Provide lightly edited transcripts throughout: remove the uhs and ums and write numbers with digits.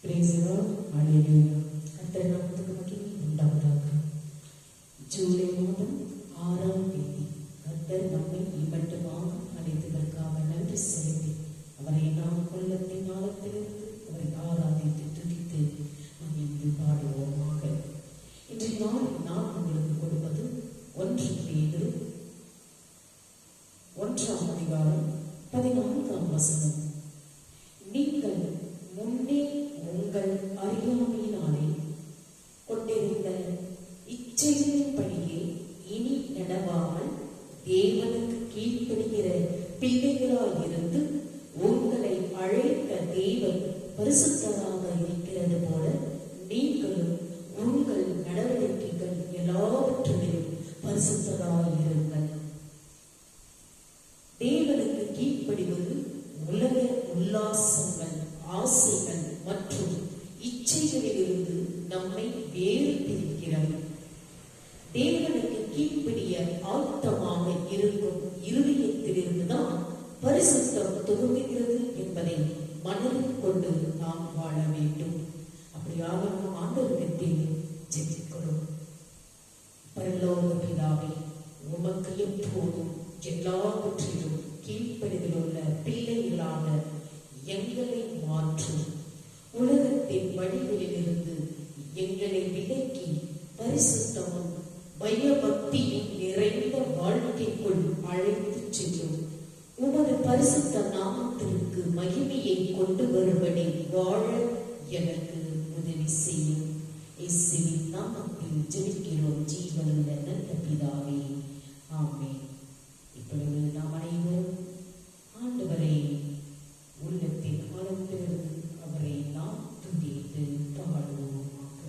Praise the Lord. Hallelujah. கர்த்தர் நாமத்துக்கு மகிமை உண்டாவதாக. ஜூலை மாதம் 6ஆம் தேதி கர்த்தர் நம்மை இம்மட்டுமாக அழைத்ததற்காக நன்றி செலுத்தி அவரை நாம் உள்ளத்தின் ஆழத்திலிருந்து அவரை ஆராதித்து துதித்து நாம் இன்று பாடுவோமாக. இன்றைய நாளில் நான் உங்களுக்கு கொடுப்பது 1 பேதுரு 1ஆம் அதிகாரம் 14ஆம் வசனம். நீங்கள் முன்னே உங்கள் அறியாமையினாலே கொண்டிருந்த இச்சைகளின்படியே இனி நடவாமல் தேவனுக்கு கீழ்ப்படுகிற பிள்ளைகளாயிருந்து உங்களை அழைத்த தேவன் பரிசுத்தராக இருக்கிறது போல நீங்களும் உங்கள் நடவடிக்கைகள் எல்லாவற்றிலும் பரிசுத்தராயிருங்கள். தேவனுக்கு கீழ்ப்படிவது உலக உல்லாசங்கள், ஆசைகள் மற்றும் இச்சைகளிலிருந்து நம்மை வேறு பிரிக்கிறது. தேவனுக்கு கீழ்ப்படிய ஆழ்த்தமாக இருக்கும் இருதயத்திலிருந்துதான் பரிசுத்தம் துவங்குகிறது என்பதை மனதில் கொண்டு நாம் வாழ வேண்டும். அப்படியாக நாம் ஆண்டவரிடத்தில் ஜெபிக்கிறோம். பரலோக பிதாவே, உமக்கு எப்போதும் எல்லாவற்றிலும் கீழ்ப்படிதல் உள்ள பிள்ளைகளாக எங்களை மாற்றும். உலகத்தின் வழிகளிலிருந்து எங்களை விலக்கி பரிசுத்தமும் பயபக்தியும் நிறைந்த வாழ்க்கைக்குள் அழைத்து செல்லும். உமது பரிசுத்த நாமத்திற்கு மகிமையை கொண்டு வரும்படி வாழ எனக்கு உதவி செய்யும். இயேசுவின் நாமத்தில் ஜெபிக்கிறோம் ஜீவனுள்ள நல்ல பிதாவே, ஆமென். இப்பொழுது நாம் அனைவரும் ஆண்டவரை உள்ளத்தின் ஆழத்திலிருந்து அவரை நாம் துதித்து பாடுவோமாக.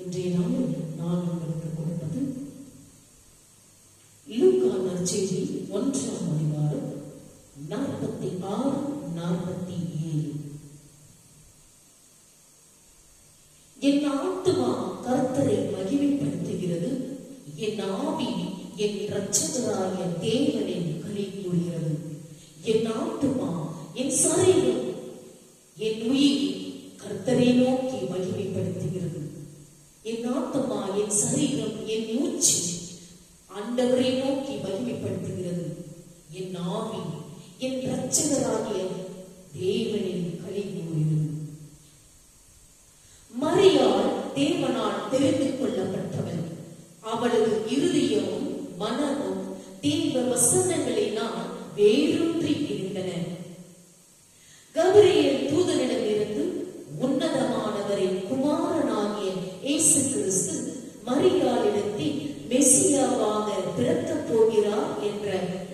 இன்றைய நாளில் நான் உங்களுக்கு கொடுப்பது லூக்கா நற்செய்தி 1ஆம் அதிகாரம் 46-47. என் ஆத்துமா கர்த்தரை மகிமைப்படுத்துகிறது, என் ஆவி என் இரட்சகராகிய தேவனின் களி கூறுகிறது. என் ஆத்துமா, என் சரீரம், என் உயிர் கர்த்தரை நோக்கி மகிமைப்படுத்துகிறது. என் ஆத்துமா, என் சரீரம், என் மூச்சு ஆண்டவரை நோக்கி மகிமைப்படுத்துகிறது. என் ஆவி என் இரட்சகராகிய தேவனின் களி கூறுகிறது. மரியாள் தேவனால் தெரிந்து கொள்ளப்பட்டவள். அவளது இருதயமும் மனமும் தேவ வசனங்களினால் வேரூன்றி இருந்தன. கபிரியேல் தூதனிடமிருந்து உன்னதமானவரின் குமாரனாகிய இயேசு கிறிஸ்து மரியாளிடத்தில் மெசியாவாக பிறக்கப் போகிறார் என்ற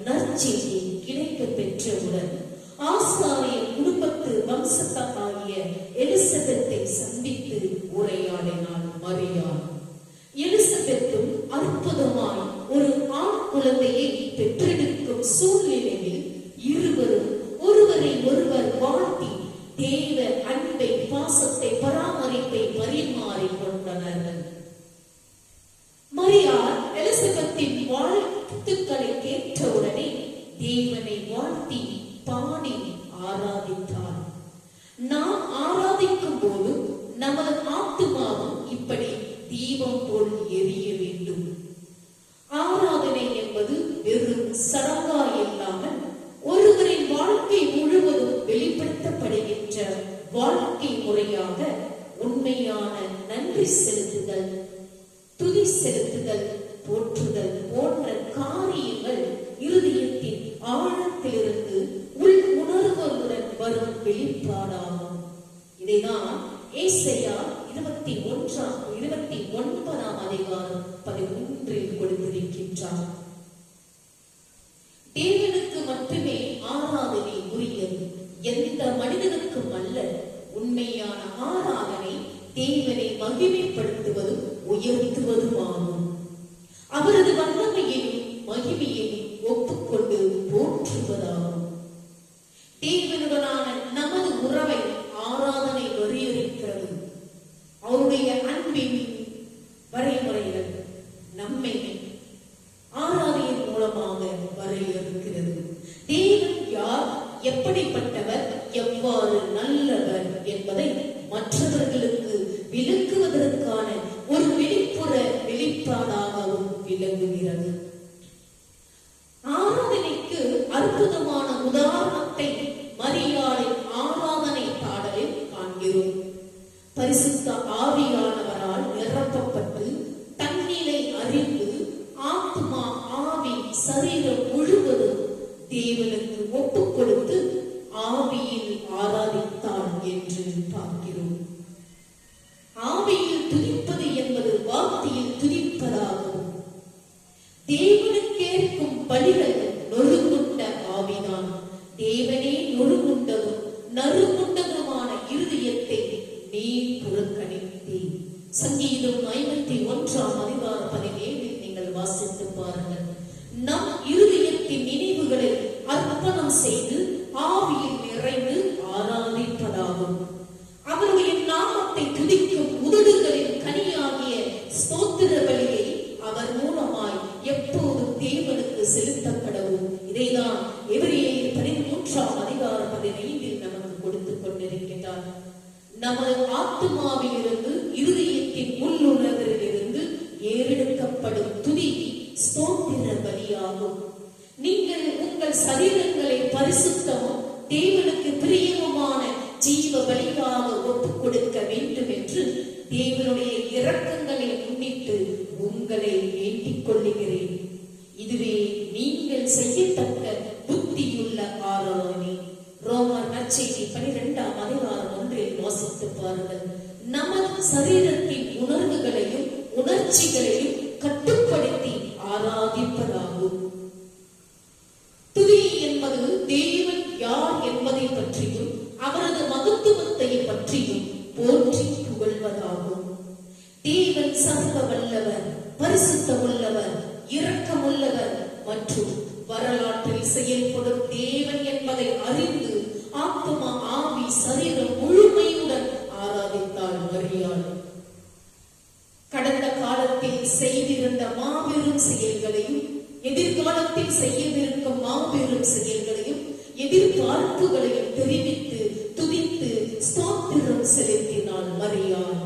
நற்செய்தி கிடைக்க பெற்றவுடன் ஆசாரிய குடும்பத்து வம்சத்தாகிய எலிசபெத்தை சந்தித்து உரையாடினாள் மரியாள். எலிசபெத்தும் அற்புதமாய் ஒரு ஆண் குழந்தையை பெற்றெடுக்கும் சூழ்நிலையில் இருவரும் ஒருவரை ஒருவர் வாழ்த்தி தேவ அன்பை, பாசத்தை, பராமரிப்பை பரிமாறிக் கொண்டனர். மரியாள் எலிசபெத்தின் வாழ்த்துக்களை கேட்டவுடனே தேவனை வாழ்த்தி பாடி ஆராதித்தார். நாம் ஆராதிக்கும் போது நமது ஆத்துமாவும் இப்படி தீபம் போல் எரிய வேண்டும். ஆராதனை என்பது வெறும் சடங்கா இல்லாமல் ஒருவரின் வாழ்க்கை முழுவதும் வெளிப்படுத்தப்படுகின்ற வாழ்க்கை முறையாக உண்மையான நன்றி செலுத்துதல், துதி செலுத்துதல், போற்றுதல் போன்ற காரியங்கள் இருதயத்தின் ஆழத்திலிருந்து உள் உணர்வுடன் வரும் வெளிப்பாடாகும். இதைதான் ஏசாயா 29ஆம் அதிகாரம் 11 கொடுத்திருக்கின்றார். தேவனுக்கு மட்டுமே ஆராதனை உரியது, எந்த மனிதனுக்கும் அல்ல. உண்மையான ஆராதனை தேவனை மகிமைப்படுத்துவதும் உயர்த்துவதுமாகும். அவரது வல்லமையையும் மகிமையையும் ஒப்புக்கொண்டு போற்றுவதாகும். தேவனுடனான நமது உறவை ஆராதனை வரையறுக்கிறது. அவருடைய அன்பின் வரைமுறைகள் நம்மை ஆராதனையின் மூலமாக வரையறுக்கிறது. தேவன் யார், எப்படிப்பட்டவர், எவ்வாறு நல்லவர் என்பதை மற்றவர்களுக்கு விளக்குவதற்கான ஒரு வெளிப்புற வெளிப்பாடாகவும் விளங்குகிறது. ஆராதனைக்கு அற்புதமான உதாரணத்தை மரியாளின் ஆராதனை பாடலில் காண்கிறோம். பரிசுத்த ஆவியானவரால் நிரப்பப்பட்டு தன்னிலை அறிந்து ஆத்மா, ஆவி, சரீரம் முழுவதும் தேவனுக்கு ஒப்புக் கொடுத்து ஆவியில் ஆராதித்தாள் என்று பார்க்கிறோம். ஆவியில் துதிப்பது என்பது வார்த்தையில் துதிப்பதாகும். தேவனுக்கேற்கும் பலிகள் நொறுங்குண்ட ஆவிதான். தேவனே நொறுங்குண்டதும் நறுங்குண்டதுமான இருதயத்தை நீ புறக்கணித்தே. சங்கீதம் 51ஆம் அதிகாரம் 17 நீங்கள் வாசித்து பாருங்கள். நம் இருதயத்தின் நினைவுகளை அர்ப்பணம் செய்து ஆவியில் நிறைந்து ஆராதிப்பதாகும். அவருடைய நாமத்தை துதிக்கும் உதடுகளின் கனியாகிய ஸ்தோத்திர பலியை அவர் மூலமாய் எப்போதும் தேவனுக்கு செலுத்தப்படவும். இதைதான் எபிரேயர் 13ஆம் அதிகாரம் 15 நமக்கு கொடுத்துக் கொண்டிருக்கிறார். நமது ஆத்துமாவிலிருந்து, இருதயத்தின் உள்ளுணர்விலிருந்து ஏறெடுக்கப்படும் துதி ஸ்தோத்திர பலியாகும். நீங்கள் உங்கள் சரீரங்களை பரிசுத்தமும் தேவனுக்கு பிரியமுமான ஜீவ பலியாக ஒப்புக் கொடுக்க வேண்டும் என்று தேவனுடைய இரக்கங்களை முன்னிட்டு உங்களை வேண்டிக் கொள்ள செய்யத்தக்க புத்தியுள்ள ஆராதனை. ரோமர் நற்செய்தி 12:1 வாசித்து பாருங்கள். நமது சரீரத்தின் உணர்வுகளையும் உணர்ச்சிகளையும் கட்டுப்படுத்தி ஆராதிப்பதாகும். துதி என்பது தேவன் யார் என்பதை பற்றியும் அவரது மகத்துவத்தை பற்றியும் போற்றி புகழ்வதாகும். தேவன் சர்வ வல்லவர், பரிசுத்தமுள்ளவர், இரக்கமுள்ளவர் மற்றும் வரலாற்றில் செயல்படும் தேவன் என்பதை அறிந்து ஆத்மா, ஆவி, சரீரம் முழுமையுடன் ஆராதித்தாள் மரியாள். கடந்த காலத்தில் செய்திருந்த மாபெரும் செயல்களையும் எதிர்காலத்தில் செய்யவிருக்கும் மாபெரும் செயல்களையும் எதிர்பார்ப்புகளையும் தெரிவித்து துதித்து ஸ்தோத்திரம் செலுத்தினாள் மரியாள்.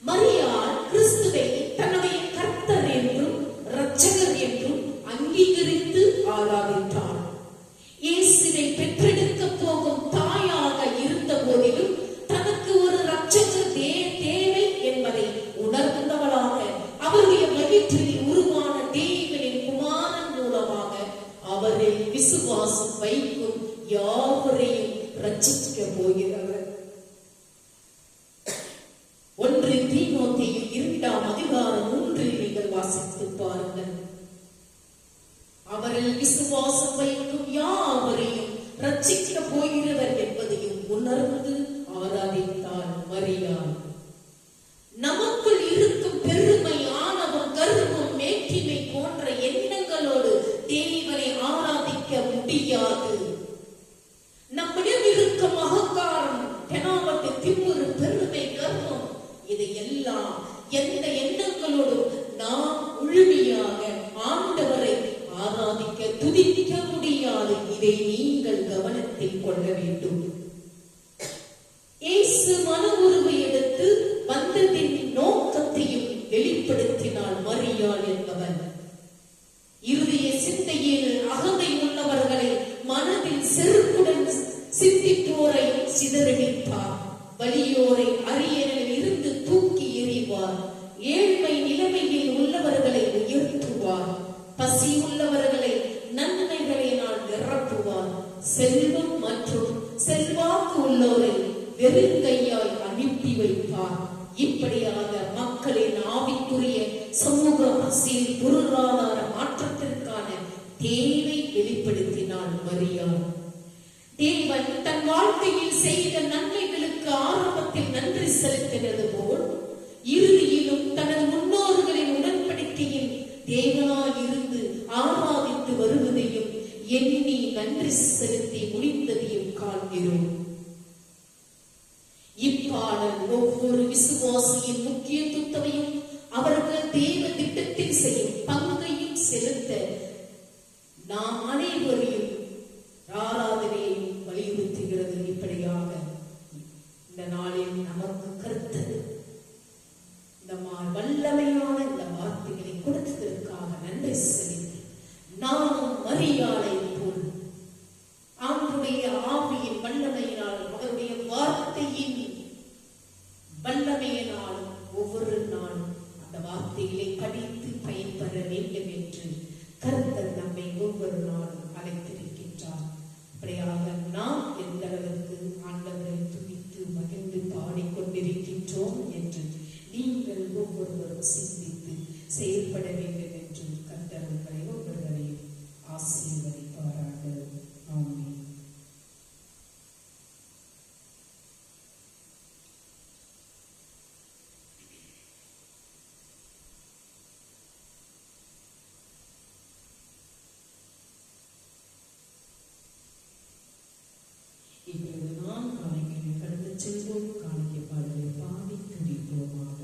மரியாள் கிறிஸ்துவை தன்னுடைய கர்த்தர் என்றும் இரட்சகர் என்றும் அங்கீகரித்து ஆராதித்தார். இயேசுவை பெற்றெடுக்க போகும் தாயாக இருந்த போதிலும் தனக்கு ஒரு இரட்சகர் தேவை என்பதை உணர்ந்தவளாக அவருடைய வயிற்றில் உருவான தேவனின் குமாரன் மூலமாக அவரில் விசுவாசம் வைக்கும் யாவரையும் ரட்சிக்க போகிறவர். 1 தீமோத்தேயு 2:3 நீங்கள் வாசித்து பாருங்கள். அவரில் விசுவாசம் வைக்கும் யாவரையும் ரட்சிக்க போகிறவர் என்பதையும் உணர்ந்து ஆராதித்தாள் மரியாள். நமக்குள் இருக்கும் பெருமை, ஆணவம், கர்வம், மேட்டிமை போன்ற எண்ணங்களோடு தேவனை ஆராதிக்க முடியாது. நம்மிடம் இருக்கும் அகங்காரம், தெனாவட்டு, திமிரு, பெருமை, கர்வம், இதையெல்லாம் எந்த எண்ணங்களோடும் நாம் முழுமையாக ஆண்டவரை ஆராதிக்க துதிக்க முடியாது. இதை நீங்கள் கவனத்தில் கொள்ள வேண்டும். இயேசு மன உருவை எடுத்து வந்ததின் நோக்கத்தையும் வெளிப்படுத்தினாள் மரியாள் என்பவர். இருதய சிந்தையில் அகந்தை உள்ளவர்களை மனதில் செருக்குடன் சிந்திப்போரை சிதறடிப்பார். வலியோரை அரியணையில் இருந்து தூக்கி எறிவார். ஏழ்மை நிலைமையில் உள்ளவர்களை உயர்த்துவார். பசி உள்ளவர்களை நன்மைகளினால் நிரப்புவார். செல்வம் மற்றும் செல்வாக்கு உள்ளோரை வெறுங்கையாய் அனுப்பி வைப்பார். இப்படியாக மக்களின் ஆவிக்குரிய சமூக, அரசியல், பொருளாதார மாற்றத்திற்கான தேவை வெளிப்படுத்தினாள் மரியாள். தேவன் தன் வாழ்க்கையில் செய்த நன்மைகளுக்கு ஆரம்பத்தில் நன்றி செலுத்தினது போல் இறுதியிலும் தனது முன்னோர்களின் உடன்படிக்கையில் தேவனாயிருந்து ஆராதித்து வருவதையும் எண்ணி நன்றி செலுத்தி முடிந்ததையும் காண்கிறோம். இப்பாடல் ஒவ்வொரு விசுவாசியின் முக்கியத்துவத்தையும் அவர்கள் தேவ திட்டத்தில் செய்யும் பங்கையும் செலுத்த நாம் அனைவரையும் ஆராதனையை வலியுறுத்துகிறது. இப்படியாக இந்த நாளில் நமக்கு கருத்தது இந்த வல்லமையான இந்த வார்த்தைகளை கொடுத்ததற்காக நன்றி செலுத்தி நாமும் மரியாதை போல் ஆண்டுடைய ஆவியின் வல்லமையினால் அவருடைய வார்த்தையின் வல்லமையினால் ஒவ்வொரு நாளும் அந்த வார்த்தைகளை படித்து பயன்பெற வேண்டும் என்று கர்த்தர் நம்மை ஒவ்வொரு நாளும் அழைத்திருக்கின்றார். அப்படியாக நாம் எந்த அளவுக்கு ஆண்டவரை துதித்து மகிழ்ந்து பாடிக்கொண்டிருக்கின்றோம் என்று நீங்கள் ஒவ்வொருவரும் சிந்தித்து செயல்பட வேண்டும் என்று கர்த்தர் உங்களை ஒவ்வொருவரையும் ஆசீர்வதிப்பாராக. ஆமென். இப்பொழுது நாம் காணிக்கையை கடந்து செல்வோம். காணிக்கை பாடலை பாடி துதிப்போமாக.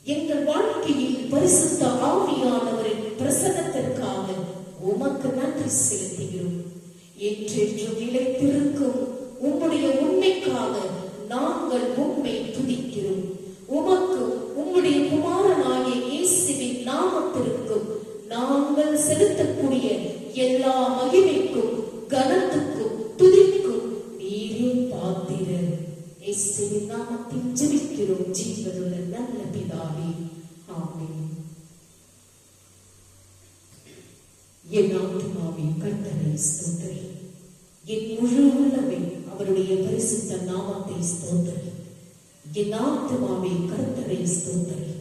எங்கள் வாழ்க்கையில் பரிசுத்த ஆவியானவரின் பிரசன்னத்திற்காக உமக்கு நன்றி செலுத்துகிறோம். என்றென்றும் நிலைத்திருக்கும் உம்முடைய உண்மைக்காக நாங்கள் உம்மை துதிக்கிறோம். உமக்கும் உம்முடைய குமாரனாகிய இயேசுவின் நாமத்திற்கும் நாங்கள் செலுத்தக்கூடிய எல்லா மகிமைக்கும் கனத்துக்கும் துதிக்கும் நீரே பாத்திரர். இயேசுவின் நாமத்தில் ஜெபிக்கிறோம் ஜீவனுள்ள நல்ல பிதாவே, ஆமென். என் ஆத்துமாவே கர்த்தரை ஸ்தோத்திரி, என் முழு உள்ளமே அவருடைய பரிசுத்த நாமத்தை ஸ்தோத்திரி. என் ஆத்துமாவே கர்த்தரை ஸ்தோத்திரி,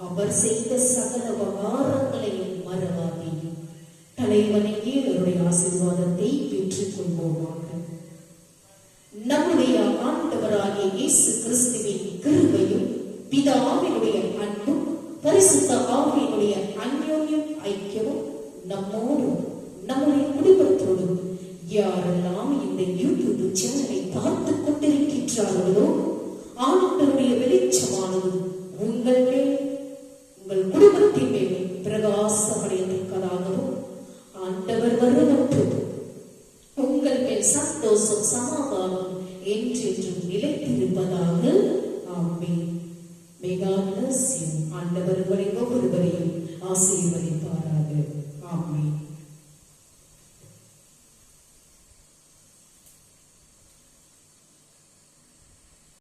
அவர் செய்த சகல உபகாரங்களையும் மறவாதே. தலைவனையே அவருடைய ஆசீர்வாதத்தை பெற்றுக் கொள்வோமாக. நம்முடைய ஆண்டவராகிய இயேசு கிறிஸ்துவின் கிருபையும் பிதாவினுடைய அன்பும் பரிசுத்த ஆவியினுடைய அன்யோன்யம் ஐக்கியமும் நம்மோடும் நம்முடைய குடும்பத்தோடும் யாரெல்லாம் இந்த யூடியூப் சேனலை பார்த்து கொண்டிருக்கின்றார்களோ ஆண்டவருடைய வெளிச்சமானது உங்கள் மேல் உங்கள் குடும்பத்தின் மேல் பிரகாசமடையத்தக்கதாகவும் ஆண்டவர் வருவதும் உங்கள் மேல் சந்தோஷம் சமாதானம் என்றென்றும் நிலைத்திருப்பதாக. ஆமென். May God bless you. ஆண்டவர் உங்களை ஒவ்வொருவரையும் ஆசீர்வதிப்பார்.